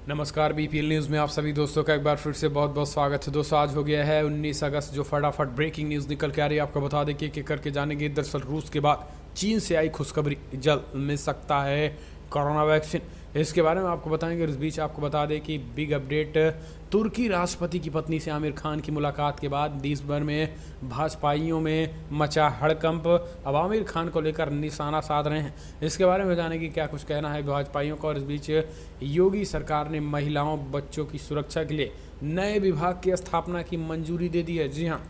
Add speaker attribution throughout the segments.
Speaker 1: नमस्कार, BPL news में आप सभी दोस्तों का एक बार फिर से बहुत बहुत स्वागत है। दोस्तों, आज हो गया है 19 अगस्त, जो फटाफट ब्रेकिंग न्यूज़ निकल के आ रही है आपको बता दें कि करके जानेंगे। दरअसल रूस के बाद चीन से आई खुशखबरी, जल्द मिल सकता है कोरोना वैक्सीन। इसके बारे में आपको बताएंगे। इस बीच आपको बता दें कि बिग अपडेट, तुर्की राष्ट्रपति की पत्नी से आमिर खान की मुलाकात के बाद देश भर में भाजपाइयों में मचा हड़कंप। अब आमिर खान को लेकर निशाना साध रहे हैं। इसके बारे में जानेंगे क्या कुछ कहना है भाजपाइयों का। और इस बीच योगी सरकार ने महिलाओं बच्चों की सुरक्षा के लिए नए विभाग की स्थापना की मंजूरी दे दी है। जी हाँ,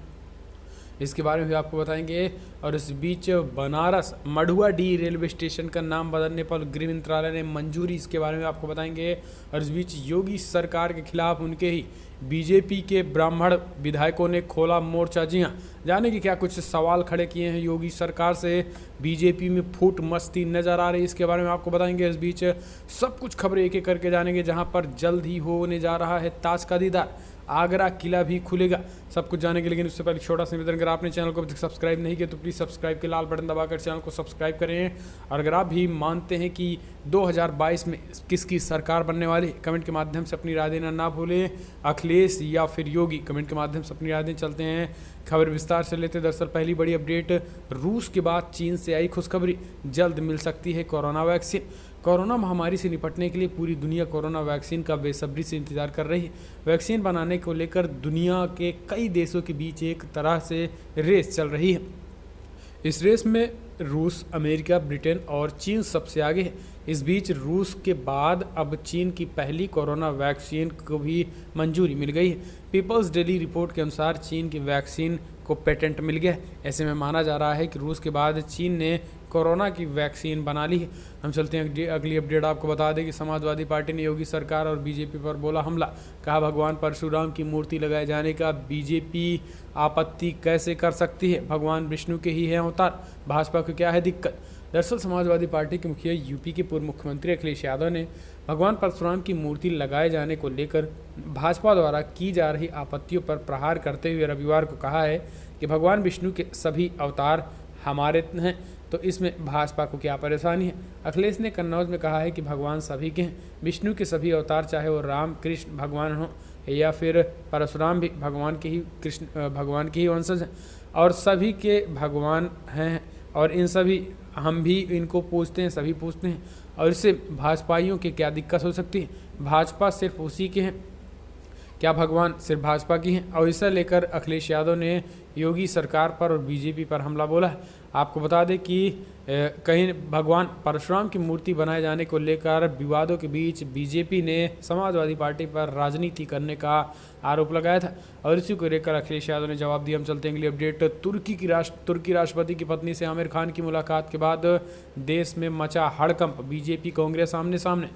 Speaker 1: इसके बारे में भी आपको बताएंगे। और इस बीच बनारस मढ़ुआडीह रेलवे स्टेशन का नाम बदलने पर गृह मंत्रालय ने मंजूरी, इसके बारे में आपको बताएंगे। और इस बीच योगी सरकार के खिलाफ उनके ही बीजेपी के ब्राह्मण विधायकों ने खोला मोर्चा। जी हाँ, जाने कि क्या कुछ सवाल खड़े किए हैं योगी सरकार से। बीजेपी में फूट मस्ती नजर आ रही है, इसके बारे में आपको बताएंगे। इस बीच सब कुछ खबरें एक एक करके जानेंगे, जहां पर जल्द ही होने जा रहा है ताज का दीदार, आगरा किला भी खुलेगा, सब कुछ जाने के। लेकिन उससे पहले छोटा सा निवेदन, अगर आपने चैनल को अभी तक सब्सक्राइब नहीं किया तो प्लीज़ सब्सक्राइब के लाल बटन दबाकर चैनल को सब्सक्राइब करें। और अगर आप भी मानते हैं कि 2022 में किसकी सरकार बनने वाली, कमेंट के माध्यम से अपनी राय देना ना भूलें। अखिलेश या फिर योगी, कमेंट के माध्यम से अपनी राय दें। चलते हैं खबर विस्तार से लेते। दरअसल पहली बड़ी अपडेट, रूस के बाद चीन से आई खुशखबरी, जल्द मिल सकती है कोरोना वैक्सीन। कोरोना महामारी से निपटने के लिए पूरी दुनिया कोरोना वैक्सीन का बेसब्री से इंतजार कर रही है। वैक्सीन बनाने को लेकर दुनिया के कई देशों के बीच एक तरह से रेस चल रही है। इस रेस में रूस, अमेरिका, ब्रिटेन और चीन सबसे आगे है। इस बीच रूस के बाद अब चीन की पहली कोरोना वैक्सीन को भी मंजूरी मिल गई है। पीपल्स डेली रिपोर्ट के अनुसार चीन की वैक्सीन को पेटेंट मिल गया है। ऐसे में माना जा रहा है कि रूस के बाद चीन ने कोरोना की वैक्सीन बना ली है। हम चलते हैं अगली अपडेट, आपको बता दें कि समाजवादी पार्टी ने योगी सरकार और बीजेपी पर बोला हमला। कहा भगवान परशुराम की मूर्ति लगाए जाने का बीजेपी आपत्ति कैसे कर सकती है, भगवान विष्णु के ही हैं अवतार, भाजपा को क्या है दिक्कत। दरअसल समाजवादी पार्टी के मुखिया यूपी के पूर्व मुख्यमंत्री अखिलेश यादव ने भगवान परशुराम की मूर्ति लगाए जाने को लेकर भाजपा द्वारा की जा रही आपत्तियों पर प्रहार करते हुए रविवार को कहा है कि भगवान विष्णु के सभी अवतार हमारे हैं, तो इसमें भाजपा को क्या परेशानी है। अखिलेश ने कन्नौज में कहा है कि भगवान सभी के हैं, विष्णु के सभी अवतार, चाहे वो राम कृष्ण भगवान हो या फिर परशुराम भी भगवान के ही वंशज हैं और सभी के भगवान हैं। और इन सभी हम भी इनको पूछते हैं, सभी पूछते हैं, और इससे भाजपाइयों की क्या दिक्कत हो सकती है। भाजपा सिर्फ उसी के हैं, क्या भगवान सिर्फ भाजपा की हैं। और इसे लेकर अखिलेश यादव ने योगी सरकार पर और बीजेपी पर हमला बोला है। आपको बता दें कि कहीं भगवान परशुराम की मूर्ति बनाए जाने को लेकर विवादों के बीच बीजेपी ने समाजवादी पार्टी पर राजनीति करने का आरोप लगाया था, और इसी को लेकर अखिलेश यादव ने जवाब दिया। हम चलते हैं अगली अपडेट, तुर्की राष्ट्रपति की पत्नी से आमिर खान की मुलाकात के बाद देश में मचा हड़कंप, बीजेपी कांग्रेस आमने सामने।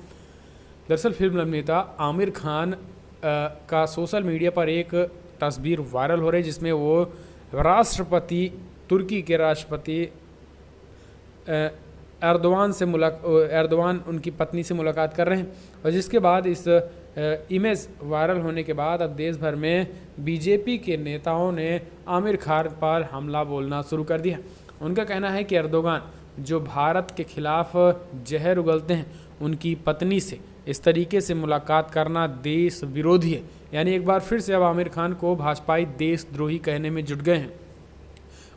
Speaker 1: दरअसल फिल्म अभिनेता आमिर खान का सोशल मीडिया पर एक तस्वीर वायरल हो रही है, जिसमें वो तुर्की के राष्ट्रपति एर्दोवान उनकी पत्नी से मुलाकात कर रहे हैं। और जिसके बाद इस इमेज वायरल होने के बाद अब देश भर में बीजेपी के नेताओं ने आमिर खान पर हमला बोलना शुरू कर दिया। उनका कहना है कि एर्दोगान जो भारत के खिलाफ जहर उगलते हैं, उनकी पत्नी से इस तरीके से मुलाकात करना देश विरोधी है। यानी एक बार फिर से अब आमिर खान को भाजपाई देशद्रोही कहने में जुट गए हैं।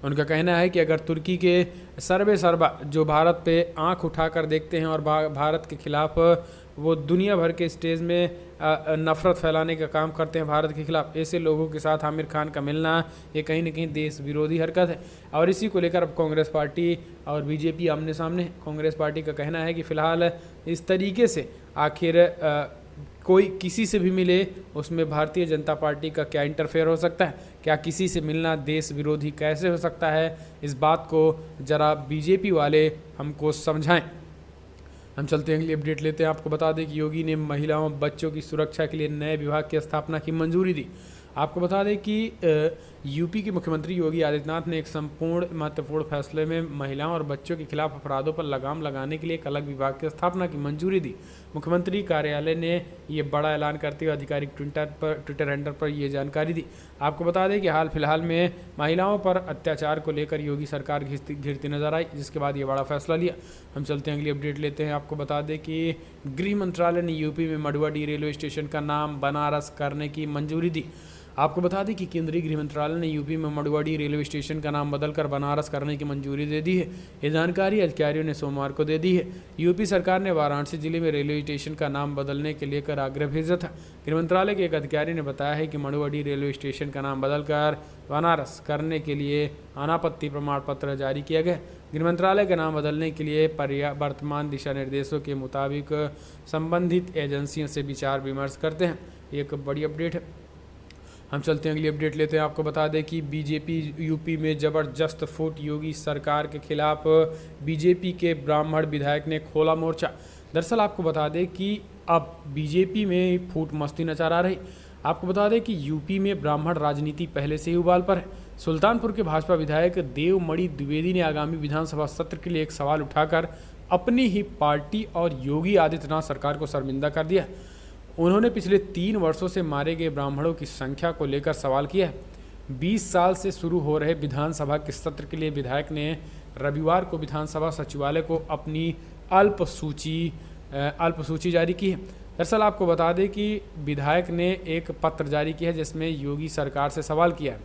Speaker 1: उनका कहना है कि अगर तुर्की के सर्वे सर्वा जो भारत पे आंख उठाकर देखते हैं और भारत के खिलाफ वो दुनिया भर के स्टेज में नफरत फैलाने का काम करते हैं भारत के खिलाफ, ऐसे लोगों के साथ आमिर खान का मिलना ये कहीं ना कहीं देश विरोधी हरकत है। और इसी को लेकर अब कांग्रेस पार्टी और बीजेपी आमने सामने। कांग्रेस पार्टी का कहना है कि फिलहाल इस तरीके से आखिर कोई किसी से भी मिले, उसमें भारतीय जनता पार्टी का क्या इंटरफेयर हो सकता है, क्या किसी से मिलना देश विरोधी कैसे हो सकता है, इस बात को ज़रा बीजेपी वाले हमको समझाएं। हम चलते हैं अगली अपडेट लेते हैं। आपको बता दें कि योगी ने महिलाओं बच्चों की सुरक्षा के लिए नए विभाग की स्थापना की मंजूरी दी। आपको बता दें कि यूपी के मुख्यमंत्री योगी आदित्यनाथ ने एक संपूर्ण महत्वपूर्ण फैसले में महिलाओं और बच्चों के खिलाफ अपराधों पर लगाम लगाने के लिए एक अलग विभाग की स्थापना की मंजूरी दी। मुख्यमंत्री कार्यालय ने ये बड़ा ऐलान करते हुए आधिकारिक ट्विटर हैंडल पर ये जानकारी दी। आपको बता दें कि हाल फिलहाल में महिलाओं पर अत्याचार को लेकर योगी सरकार घिरती नजर आई, जिसके बाद ये बड़ा फैसला लिया। हम चलते हैं अगली अपडेट लेते हैं। आपको बता दें कि गृह मंत्रालय ने यूपी में मडुवाडीह रेलवे स्टेशन का नाम बनारस करने की मंजूरी दी। आपको बता दें कि केंद्रीय गृह मंत्रालय ने यूपी में मडुवाडीह रेलवे स्टेशन का नाम बदलकर बनारस करने की मंजूरी दे दी है। ये जानकारी अधिकारियों ने सोमवार को दे दी है। यूपी सरकार ने वाराणसी जिले में रेलवे स्टेशन का नाम बदलने के लेकर आग्रह भेजा था। गृह मंत्रालय के एक अधिकारी ने बताया है कि मडुवाडीह रेलवे स्टेशन का नाम बदलकर बनारस करने के लिए अनापत्ति प्रमाण पत्र जारी किया गया। गृह मंत्रालय का नाम बदलने के लिए वर्तमान दिशा निर्देशों के मुताबिक संबंधित एजेंसियों से विचार विमर्श करते हैं। एक बड़ी अपडेट है। हम चलते हैं अगली अपडेट लेते हैं। आपको बता दें कि बीजेपी यूपी में जबरदस्त फूट, योगी सरकार के खिलाफ बीजेपी के ब्राह्मण विधायक ने खोला मोर्चा। दरअसल आपको बता दें कि अब बीजेपी में फूट मस्ती नजर आ रही। आपको बता दें कि यूपी में ब्राह्मण राजनीति पहले से ही उबाल पर है। सुल्तानपुर के भाजपा विधायक देवमणि द्विवेदी ने आगामी विधानसभा सत्र के लिए एक सवाल उठाकर अपनी ही पार्टी और योगी आदित्यनाथ सरकार को शर्मिंदा कर दिया। उन्होंने पिछले 3 वर्षों से मारे गए ब्राह्मणों की संख्या को लेकर सवाल किया है। 20 साल से शुरू हो रहे विधानसभा के सत्र के लिए विधायक ने रविवार को विधानसभा सचिवालय को अपनी अल्प सूची जारी की है। दरअसल आपको बता दें कि विधायक ने एक पत्र जारी किया है जिसमें योगी सरकार से सवाल किया है।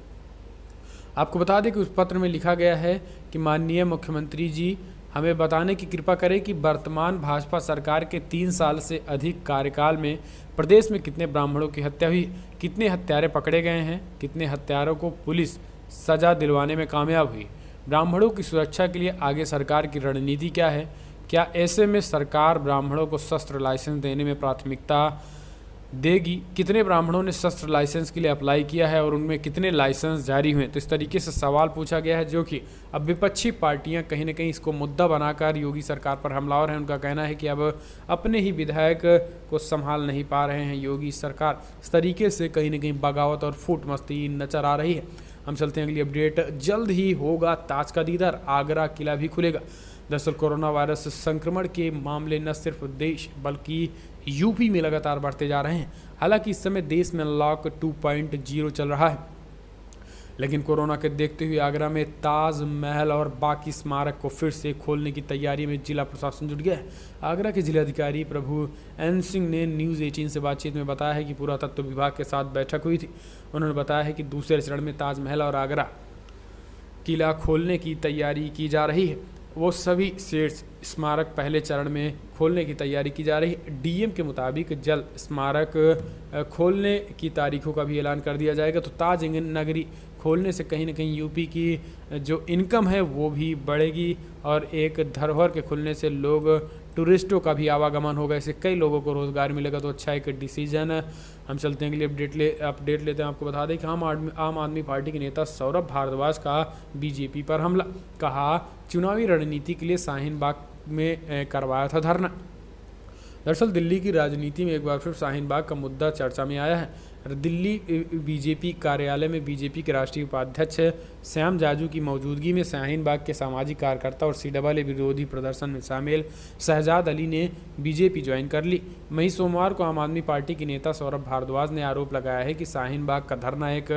Speaker 1: आपको बता दें कि उस पत्र में लिखा गया है कि माननीय मुख्यमंत्री जी, हमें बताने की कृपा करें कि वर्तमान भाजपा सरकार के 3 साल से अधिक कार्यकाल में प्रदेश में कितने ब्राह्मणों की हत्या हुई, कितने हत्यारे पकड़े गए हैं, कितने हत्यारों को पुलिस सजा दिलवाने में कामयाब हुई, ब्राह्मणों की सुरक्षा के लिए आगे सरकार की रणनीति क्या है, क्या ऐसे में सरकार ब्राह्मणों को शस्त्र लाइसेंस देने में प्राथमिकता देगी, कितने ब्राह्मणों ने शस्त्र लाइसेंस के लिए अप्लाई किया है और उनमें कितने लाइसेंस जारी हुए। तो इस तरीके से सवाल पूछा गया है, जो कि अब विपक्षी पार्टियां कहीं ना कहीं इसको मुद्दा बनाकर योगी सरकार पर हमलावर हैं। उनका कहना है कि अब अपने ही विधायक को संभाल नहीं पा रहे हैं योगी सरकार। इस तरीके से कहीं ना कहीं बगावत और फूट मस्ती नजर आ रही है। हम चलते हैं अगली अपडेट। जल्द ही होगा ताज का दीदार, आगरा किला भी खुलेगा। दरअसल कोरोना वायरस संक्रमण के मामले न सिर्फ देश बल्कि यूपी में लगातार बढ़ते जा रहे हैं। हालांकि इस समय देश में अनलॉक 2.0 चल रहा है, लेकिन कोरोना के देखते हुए आगरा में ताजमहल और बाकी स्मारक को फिर से खोलने की तैयारी में जिला प्रशासन जुट गया है। आगरा के जिलाधिकारी प्रभु एन सिंह ने न्यूज़ 18 से बातचीत में बताया है कि पुरातत्व विभाग के साथ बैठक हुई थी। उन्होंने बताया है कि दूसरे चरण में ताजमहल और आगरा किला खोलने की तैयारी की जा रही है। वो सभी शीर्ष स्मारक पहले चरण में खोलने की तैयारी की जा रही है। डीएम के मुताबिक जल्द स्मारक खोलने की तारीखों का भी ऐलान कर दिया जाएगा। तो ताज नगरी खोलने से कहीं ना कहीं यूपी की जो इनकम है वो भी बढ़ेगी और एक धरोहर के खुलने से लोग टूरिस्टों का भी आवागमन होगा, इससे कई लोगों को रोज़गार मिलेगा। तो अच्छा एक डिसीजन है। हम चलते हैं अगली अपडेट लेते हैं। आपको बता दें कि आम आदमी पार्टी के नेता सौरभ भारद्वाज का बीजेपी पर हमला। कहा चुनावी रणनीति के लिए शाहीन बाग में करवाया था धरना। दरअसल दिल्ली की राजनीति में एक बार फिर शाहीन बाग का मुद्दा चर्चा में आया है। दिल्ली बीजेपी कार्यालय में बीजेपी के राष्ट्रीय उपाध्यक्ष श्याम जाजू की मौजूदगी में शाहीन बाग के सामाजिक कार्यकर्ता और सीडब्ल्यूए विरोधी प्रदर्शन में शामिल शहजाद अली ने बीजेपी ज्वाइन कर ली। वहीं सोमवार को आम आदमी पार्टी के नेता सौरभ भारद्वाज ने आरोप लगाया है कि शाहीन बाग का धरना एक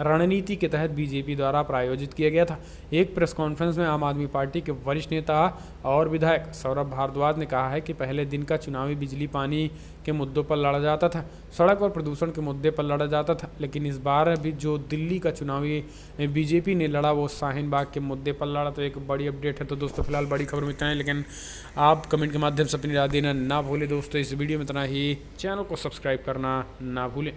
Speaker 1: रणनीति के तहत बीजेपी द्वारा प्रायोजित किया गया था। एक प्रेस कॉन्फ्रेंस में आम आदमी पार्टी के वरिष्ठ नेता और विधायक सौरभ भारद्वाज ने कहा है कि पहले दिन का चुनावी बिजली पानी के मुद्दों पर लड़ा जाता था, सड़क और प्रदूषण के मुद्दे पर लड़ा जाता था, लेकिन इस बार भी जो दिल्ली का चुनावी बीजेपी ने लड़ा वो शाहीन बाग के मुद्दे पर लड़ा। तो एक बड़ी अपडेट है। तो दोस्तों फिलहाल बड़ी खबर में इतना है, लेकिन आप कमेंट के माध्यम से अपनी राय देना ना भूलें। दोस्तों इस वीडियो में इतना ही। चैनल को सब्सक्राइब करना ना भूलें।